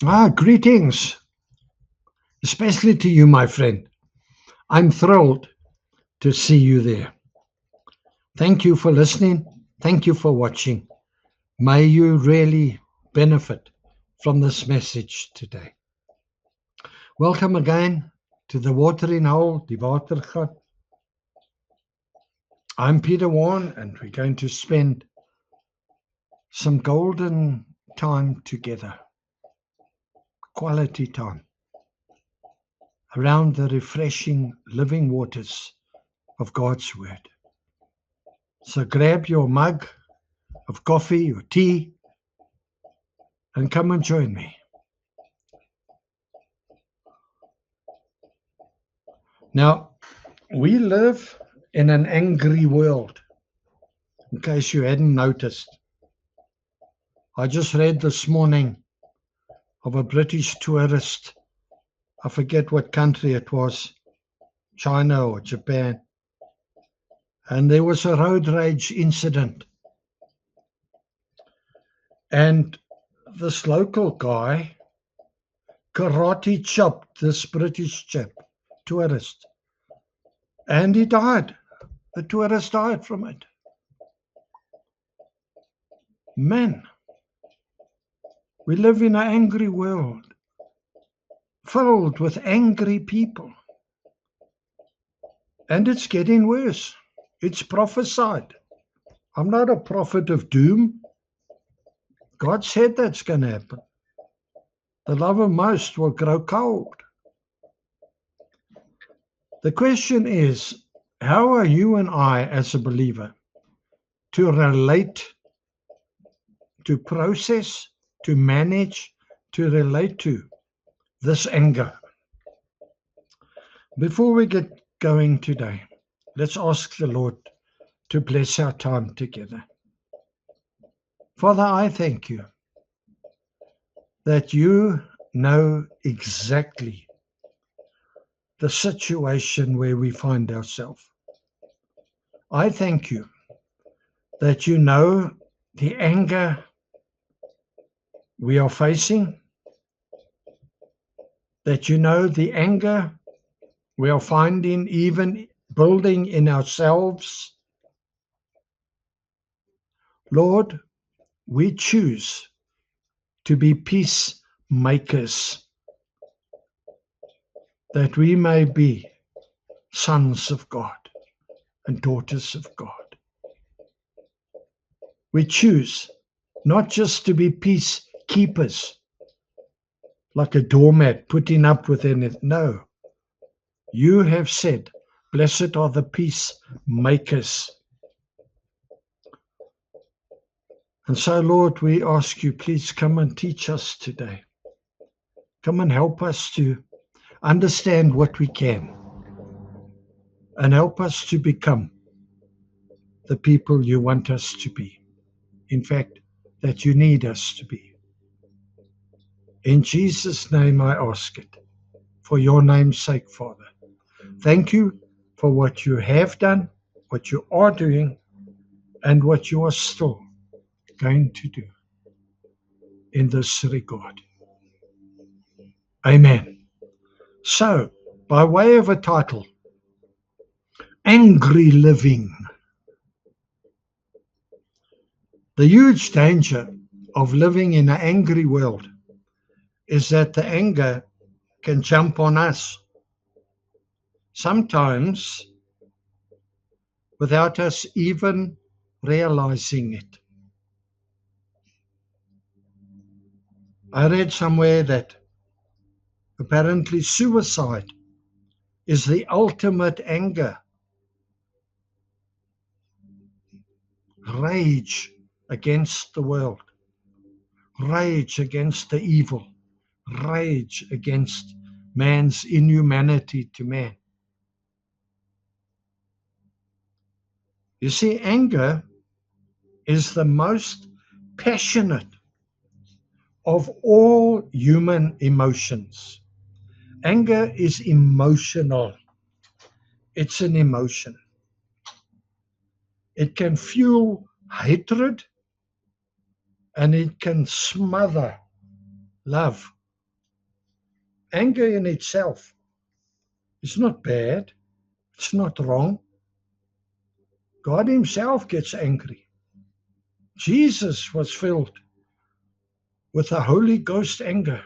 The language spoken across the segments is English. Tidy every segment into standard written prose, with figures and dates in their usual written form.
Greetings, especially to you, my friend. I'm thrilled to see you there. Thank you for listening. Thank you for watching. May you really benefit from this message today. Welcome again to the Watering Hole, die Watergat. I'm Peter Warren, and we're going to spend some golden time together, quality time, around the refreshing living waters of God's Word. So grab your mug of coffee or tea and come and join me. Now, we live in an angry world, in case you hadn't noticed. I just read this morning of a British tourist. I forget what country it was, China or Japan. And there was a road rage incident. And this local guy karate chopped this British chap, tourist. And he died. The tourist died from it. Man, we live in an angry world, filled with angry people. And it's getting worse. It's prophesied. I'm not a prophet of doom. God said that's going to happen. The love of most will grow cold. The question is, how are you and I as a believer to relate, to process, to manage, to relate to this anger? Before we get going today, let's ask the Lord to bless our time together. Father, I thank you that you know exactly the situation where we find ourselves. I thank you that you know the anger we are facing, that you know the anger we are finding even building in ourselves. Lord, we choose to be peacemakers, that we may be sons of God and daughters of God. We choose not just to be peacekeepers, like a doormat putting up with it. No, you have said, blessed are the peacemakers. And so, Lord, we ask you, please come and teach us today. Come and help us to understand what we can and help us to become the people you want us to be. In fact, that you need us to be. In Jesus' name I ask it, for your name's sake, Father. Thank you for what you have done, what you are doing, and what you are still going to do in this regard. Amen. So, by way of a title, Angry Living. The huge danger of living in an angry world is that the anger can jump on us, sometimes without us even realizing it. I read somewhere that apparently suicide is the ultimate anger, rage against the world, rage against the evil, rage against man's inhumanity to man. You see, anger is the most passionate of all human emotions. Anger is emotional. It's an emotion. It can fuel hatred and it can smother love Anger in itself is not bad. It's not wrong. God himself gets angry. Jesus was filled with the Holy Ghost anger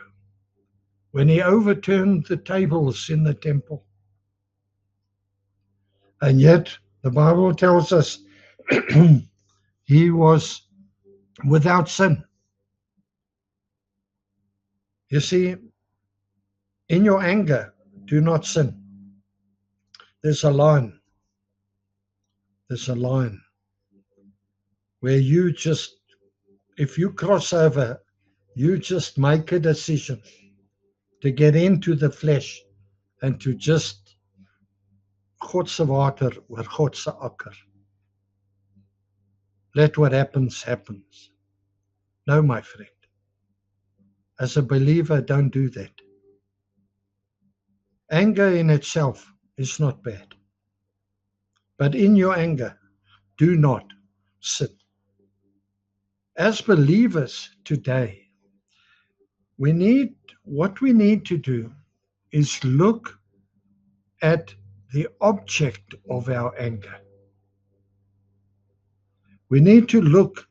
when he overturned the tables in the temple. And yet the Bible tells us he was without sin. You see, in your anger, do not sin. There's a line. There's a line where you just, if you cross over, you just make a decision to get into the flesh and to just God se water oor God se akker. Let what happens, happens. No, my friend. As a believer, don't do that. Anger in itself is not bad. But in your anger, do not sin. As believers today, what we need to do is look at the object of our anger. We need to look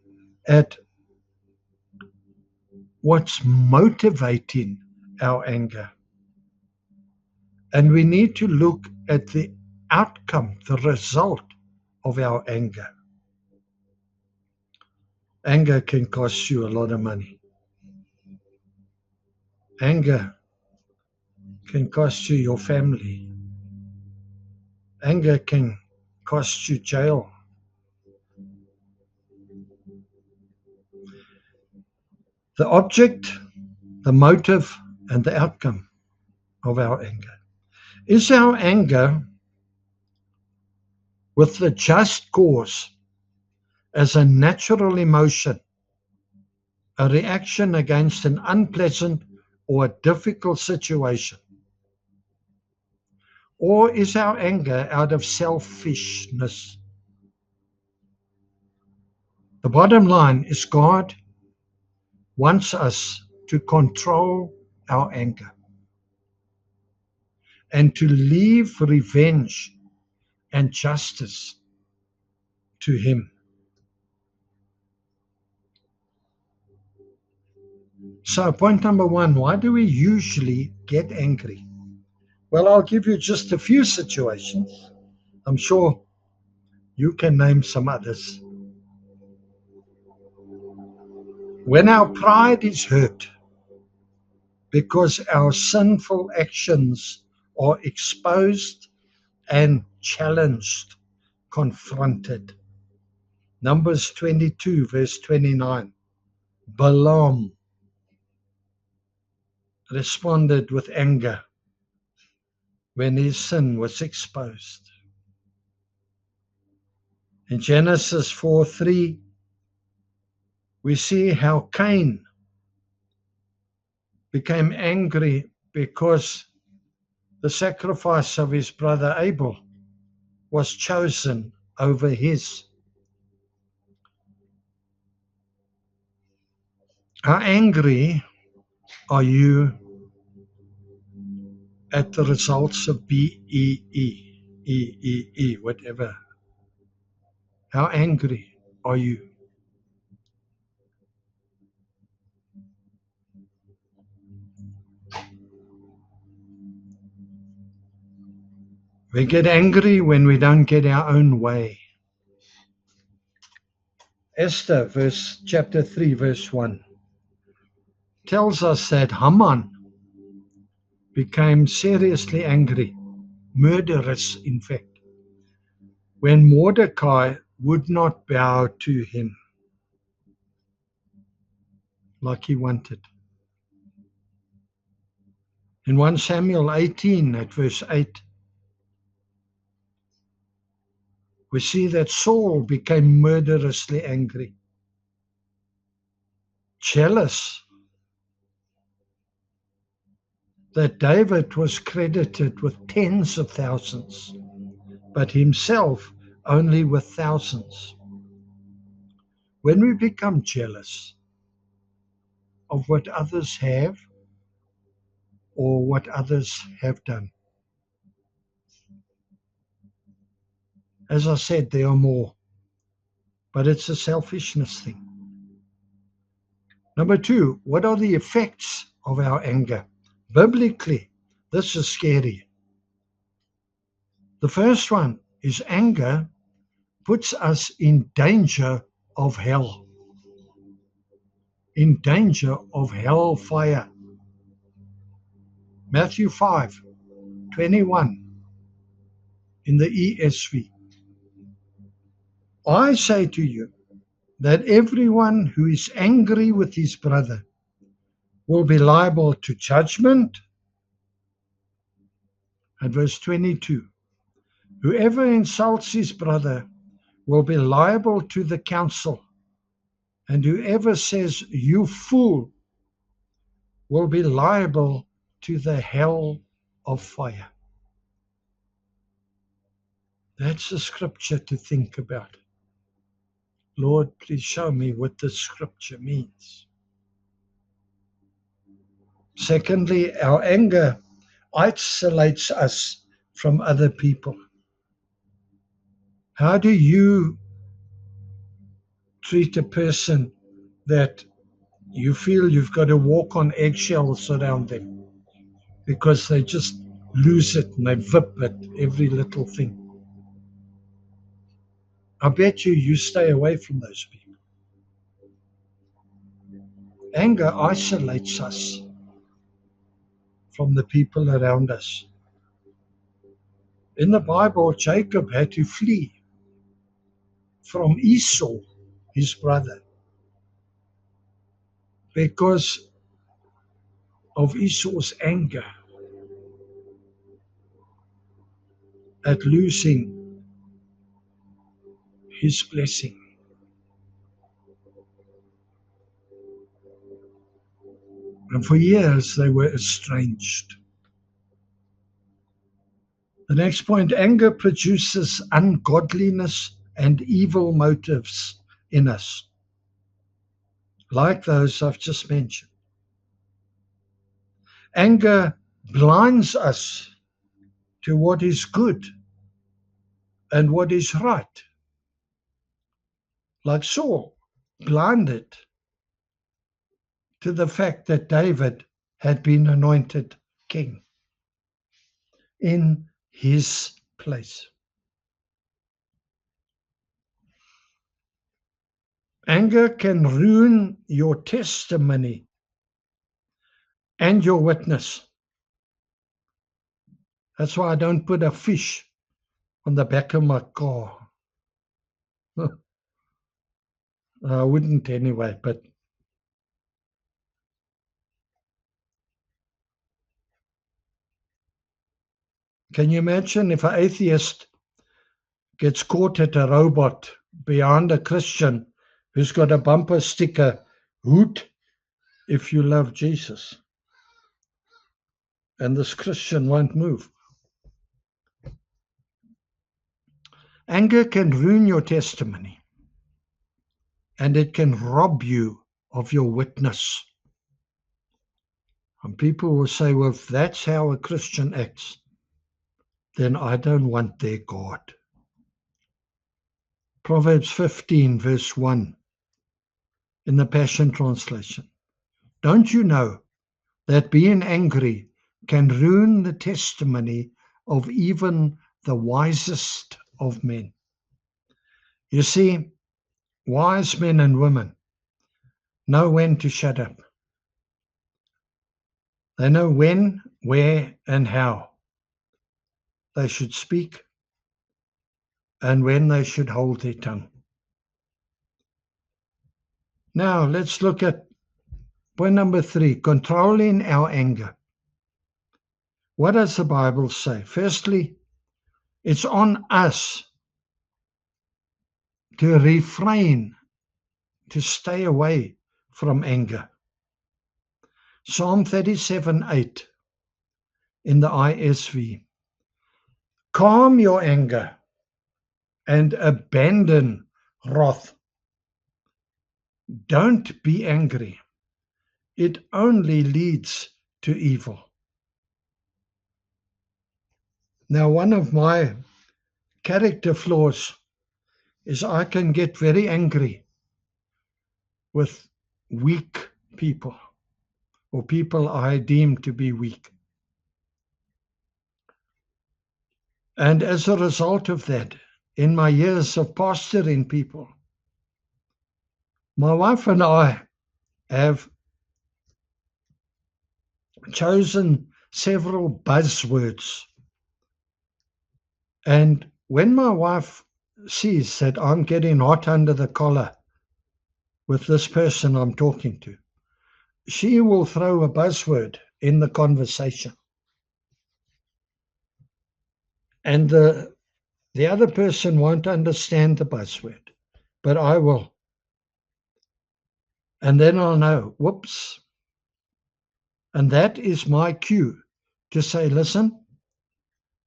at what's motivating our anger. And we need to look at the outcome, the result of our anger. Anger can cost you a lot of money. Anger can cost you your family. Anger can cost you jail. The object, the motive, and the outcome of our anger. Is our anger with the just cause as a natural emotion, a reaction against an unpleasant or a difficult situation? Or is our anger out of selfishness? The bottom line is God wants us to control our anger and to leave revenge and justice to Him. So point number one, why do we usually get angry? Well, I'll give you just a few situations. I'm sure you can name some others. When our pride is hurt because our sinful actions are exposed and challenged, confronted. Numbers 22, verse 29. Balaam responded with anger when his sin was exposed. In Genesis 4:3, we see how Cain became angry because the sacrifice of his brother Abel was chosen over his. How angry are you at the results of BEE, whatever? How angry are you? We get angry when we don't get our own way. Esther, chapter 3, verse 1, tells us that Haman became seriously angry, murderous in fact, when Mordecai would not bow to him like he wanted. In 1 Samuel 18 at verse 8, we see that Saul became murderously angry, jealous that David was credited with tens of thousands, but himself only with thousands. When we become jealous of what others have, or what others have done. As I said, there are more, but it's a selfishness thing. Number two, what are the effects of our anger? Biblically, this is scary. The first one is anger puts us in danger of hell. In danger of hellfire. Matthew 5:21 in the ESV. I say to you that everyone who is angry with his brother will be liable to judgment. And verse 22, whoever insults his brother will be liable to the council, and whoever says, you fool, will be liable to the hell of fire. That's a scripture to think about. Lord, please show me what this scripture means. Secondly, our anger isolates us from other people. How do you treat a person that you feel you've got to walk on eggshells around them because they just lose it and they vip at every little thing? I bet you stay away from those people. Anger isolates us from the people around us. In the Bible, Jacob had to flee from Esau, his brother, because of Esau's anger at losing his blessing. And for years they were estranged. The next point, anger produces ungodliness and evil motives in us, like those I've just mentioned. Anger blinds us to what is good and what is right. Like Saul, blinded to the fact that David had been anointed king in his place. Anger can ruin your testimony and your witness. That's why I don't put a fish on the back of my car. I wouldn't anyway, but can you imagine if an atheist gets caught at a robot behind a Christian who's got a bumper sticker, hoot if you love Jesus, and this Christian won't move? Anger can ruin your testimony, and it can rob you of your witness. And people will say, well, if that's how a Christian acts, then I don't want their God. Proverbs 15, verse 1, in the Passion Translation. Don't you know that being angry can ruin the testimony of even the wisest of men? You see, wise men and women know when to shut up. They know when, where, and how they should speak and when they should hold their tongue. Now, let's look at point number 3, controlling our anger. What does the Bible say? Firstly, it's on us to refrain, to stay away from anger. Psalm 37:8 in the ISV. Calm your anger and abandon wrath. Don't be angry. It only leads to evil. Now, one of my character flaws is I can get very angry with weak people or people I deem to be weak. And as a result of that, in my years of pastoring people, my wife and I have chosen several buzzwords. And when my wife sees that I'm getting hot under the collar with this person I'm talking to, she will throw a buzzword in the conversation. And the other person won't understand the buzzword, but I will. And then I'll know, whoops. And that is my cue to say, listen,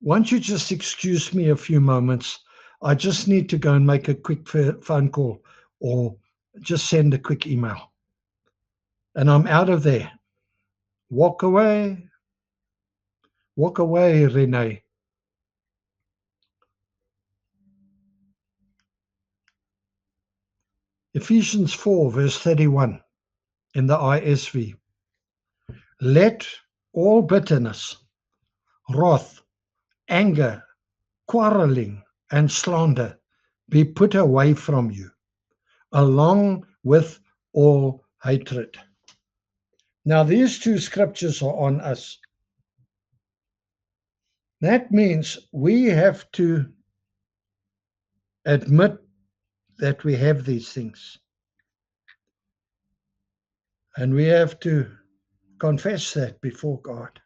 won't you just excuse me a few moments? I just need to go and make a quick phone call or just send a quick email. And I'm out of there. Walk away. Walk away, Renee. Ephesians 4, verse 31 in the ISV. Let all bitterness, wrath, anger, quarreling, and slander be put away from you, along with all hatred. Now, these two scriptures are on us. That means we have to admit that we have these things. And we have to confess that before God.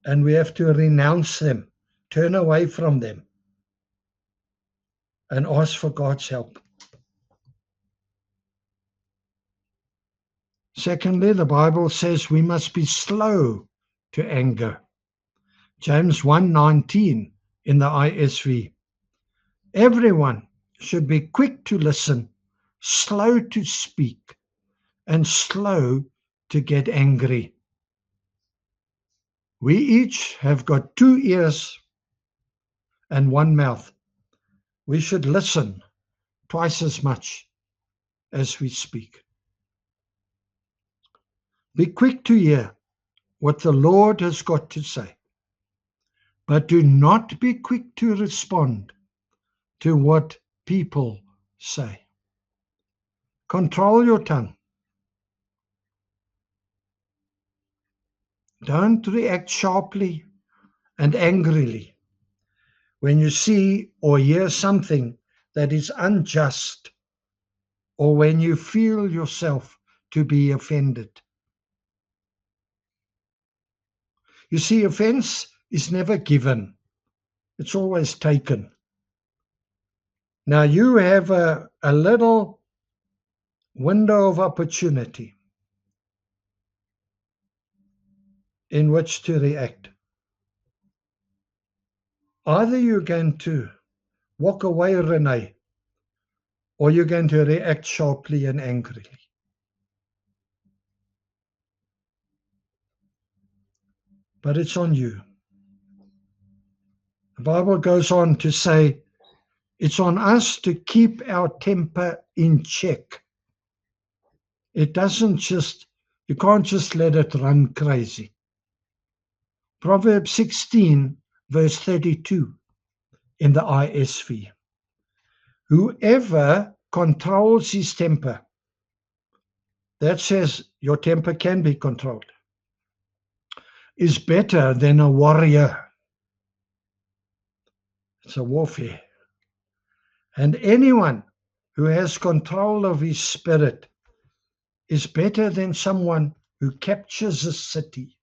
And we have to renounce them, turn away from them, and ask for God's help. Secondly, the Bible says we must be slow to anger. James 1:19 in the ISV. Everyone should be quick to listen, slow to speak, and slow to get angry. We each have got 2 ears and 1 mouth. We should listen twice as much as we speak. Be quick to hear what the Lord has got to say, but do not be quick to respond to what people say. Control your tongue. Don't react sharply and angrily when you see or hear something that is unjust, or when you feel yourself to be offended. You see, offense is never given. It's always taken. Now you have a little window of opportunity in which to react. Either you're going to walk away, Renee, or you're going to react sharply and angrily. But it's on you. The Bible goes on to say, it's on us to keep our temper in check. It doesn't just, you can't just let it run crazy. Proverbs 16, verse 32 in the ISV. Whoever controls his temper, that says your temper can be controlled, is better than a warrior. It's a warfare. And anyone who has control of his spirit is better than someone who captures a city.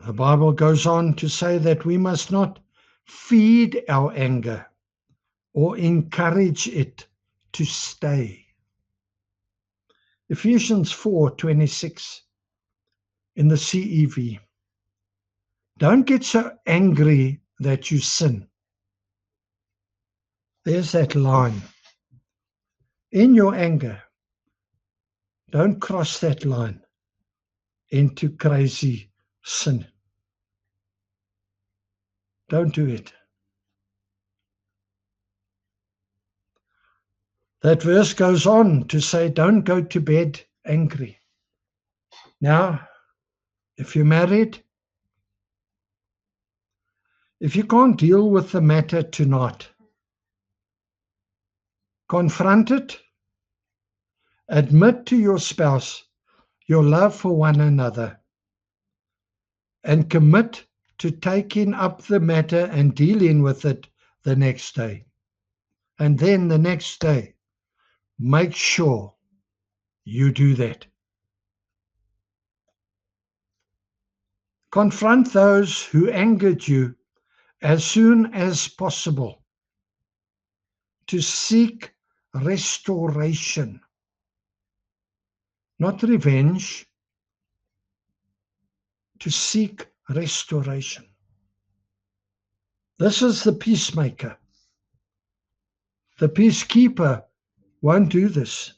The Bible goes on to say that we must not feed our anger or encourage it to stay. Ephesians 4:26 in the CEV. Don't get so angry that you sin. There's that line. In your anger, don't cross that line. into crazy sin. Don't do it. That verse goes on to say, don't go to bed angry. Now, if you're married, if you can't deal with the matter tonight, confront it, admit to your spouse your love for one another, and commit to taking up the matter and dealing with it the next day. And then the next day, make sure you do that. Confront those who angered you as soon as possible to seek restoration, not revenge, to seek restoration. This is the peacemaker. The peacekeeper won't do this.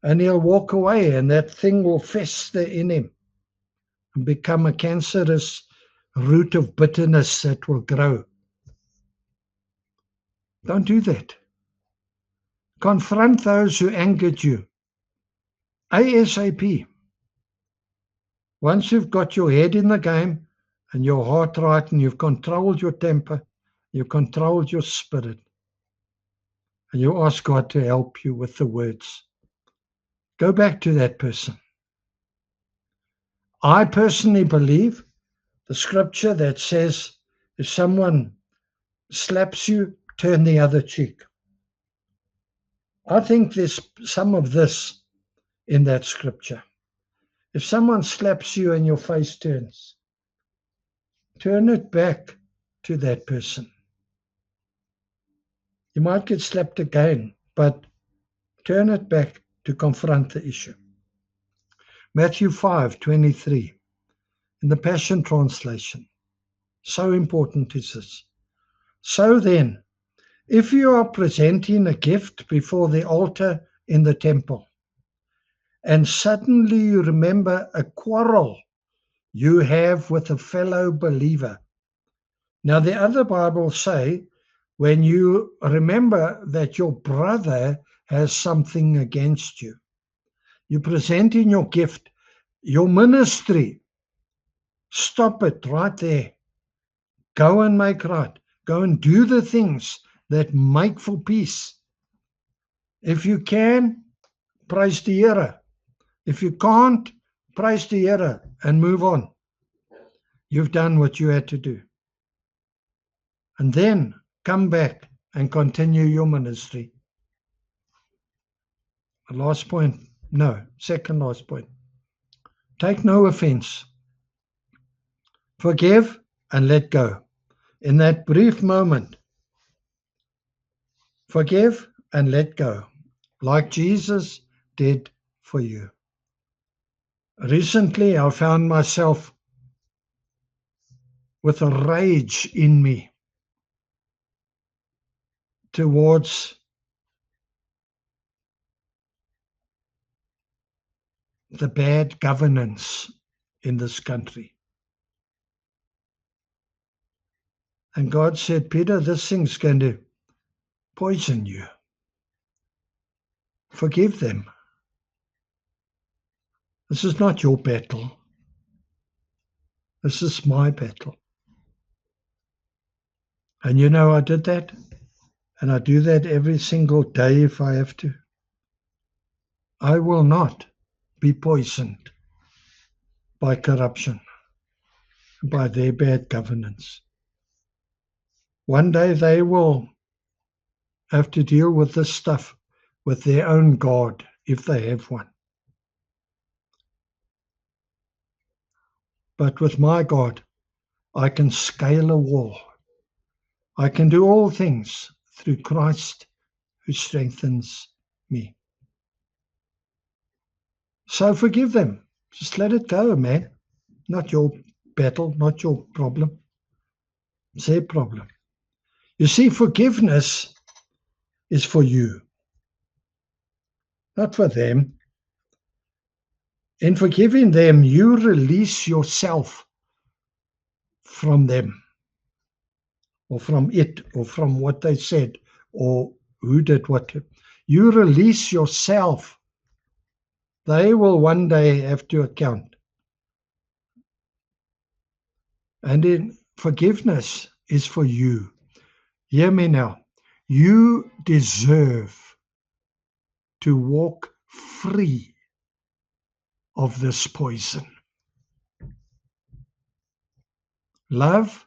And he'll walk away, and that thing will fester in him and become a cancerous root of bitterness that will grow. Don't do that. Confront those who angered you ASAP. Once you've got your head in the game and your heart right, and you've controlled your temper, you've controlled your spirit, and you ask God to help you with the words, go back to that person. I personally believe the scripture that says, if someone slaps you, turn the other cheek. I think there's some of this in that scripture. If someone slaps you and your face turns, turn it back to that person. You might get slapped again, but turn it back to confront the issue. Matthew 5:23 in the Passion Translation. So important is this. So then, if you are presenting a gift before the altar in the temple, and suddenly you remember a quarrel you have with a fellow believer. Now, the other Bibles say, when you remember that your brother has something against you, you present in your gift, your ministry. Stop it right there. Go and make right. Go and do the things that make for peace. If you can, praise the Here. If you can't, praise the Here and move on. You've done what you had to do. And then come back and continue your ministry. The last point, no, second last point. Take no offense. Forgive and let go. In that brief moment, forgive and let go, like Jesus did for you. Recently, I found myself with a rage in me towards the bad governance in this country. And God said, Peter, this thing's going to poison you. Forgive them. This is not your battle. This is my battle. And you know, I did that. And I do that every single day if I have to. I will not be poisoned by corruption, by their bad governance. One day they will have to deal with this stuff with their own God, if they have one. But with my God, I can scale a wall. I can do all things through Christ who strengthens me. So forgive them. Just let it go, man. Not your battle, not your problem. It's their problem. You see, forgiveness is for you, not for them. In forgiving them, you release yourself from them, or from it, or from what they said, or who did what. You release yourself. They will one day have to account. And in forgiveness is for you. Hear me now. You deserve to walk free of this poison. Love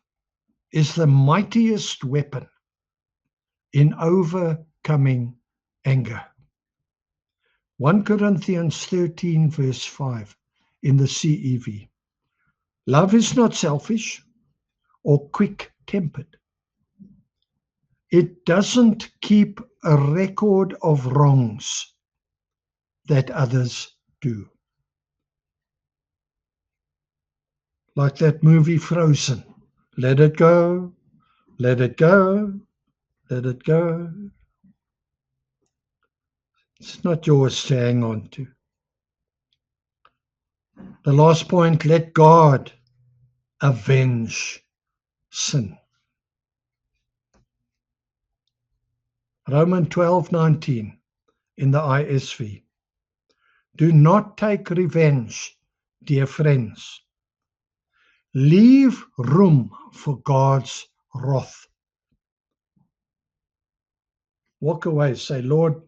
is the mightiest weapon in overcoming anger. 1 Corinthians 13 verse 5 in the CEV. Love is not selfish or quick-tempered. It doesn't keep a record of wrongs that others do. Like that movie Frozen. Let it go, let it go, let it go. It's not yours to hang on to. The last point, let God avenge sin. Romans 12:19 in the ISV. Do not take revenge, dear friends. Leave room for God's wrath. Walk away, say, Lord,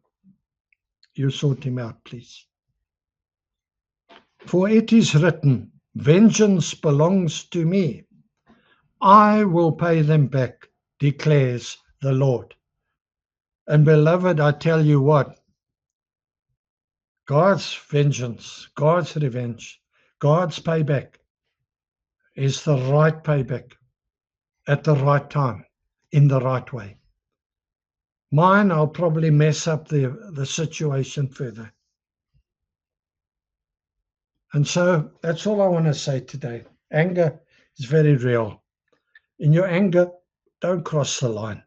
you sort him out, please. For it is written, vengeance belongs to me. I will pay them back, declares the Lord. And beloved, I tell you what, God's vengeance, God's revenge, God's payback is the right payback at the right time, in the right way. Mine, I'll probably mess up the situation further. And so that's all I want to say today. Anger is very real. In your anger, don't cross the line.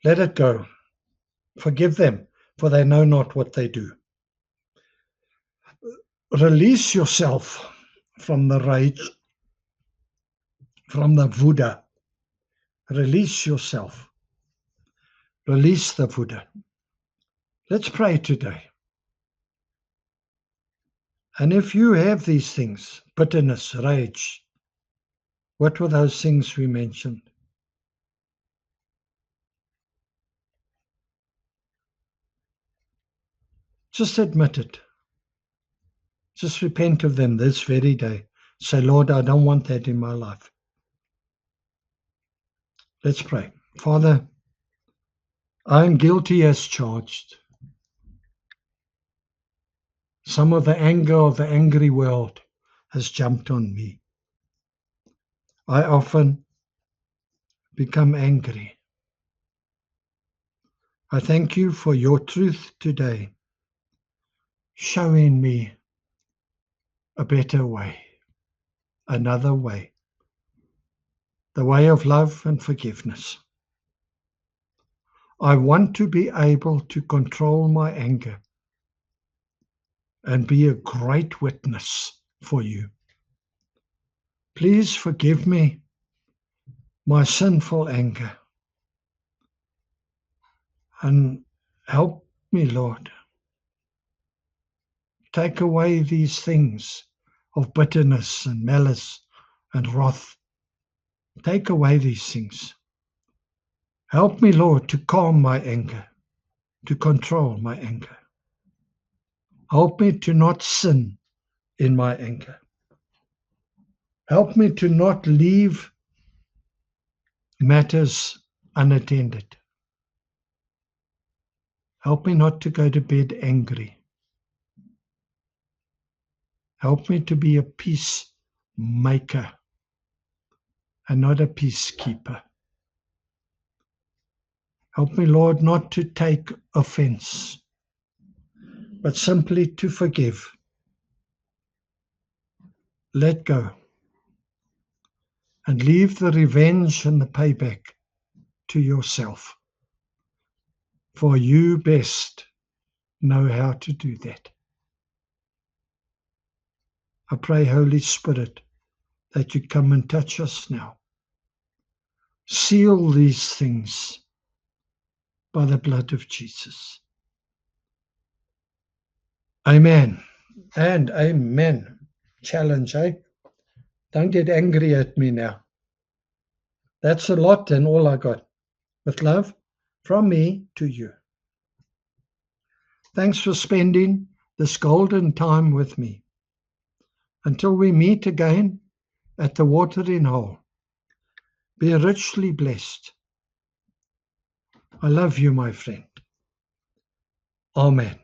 Let it go. Forgive them, for they know not what they do. Release yourself from the rage, from the woede. Release yourself. Release the woede. Let's pray today. And if you have these things, bitterness, rage, what were those things we mentioned? Just admit it. Just repent of them this very day. Say, Lord, I don't want that in my life. Let's pray. Father, I am guilty as charged. Some of the anger of the angry world has jumped on me. I often become angry. I thank you for your truth today, showing me a better way, another way, the way of love and forgiveness. I want to be able to control my anger and be a great witness for you. Please forgive me my sinful anger and help me, Lord. Take away these things of bitterness and malice and wrath. Take away these things. Help me, Lord, to calm my anger, to control my anger. Help me to not sin in my anger. Help me to not leave matters unattended. Help me not to go to bed angry. Help me to be a peacemaker and not a peacekeeper. Help me, Lord, not to take offense, but simply to forgive. Let go and leave the revenge and the payback to yourself. For you best know how to do that. I pray, Holy Spirit, that you come and touch us now. Seal these things by the blood of Jesus. Amen and amen. Challenge, eh? Don't get angry at me now. That's a lot and all I got. With love from me to you. Thanks for spending this golden time with me. Until we meet again at the watering hole, be richly blessed. I love you, my friend. Amen.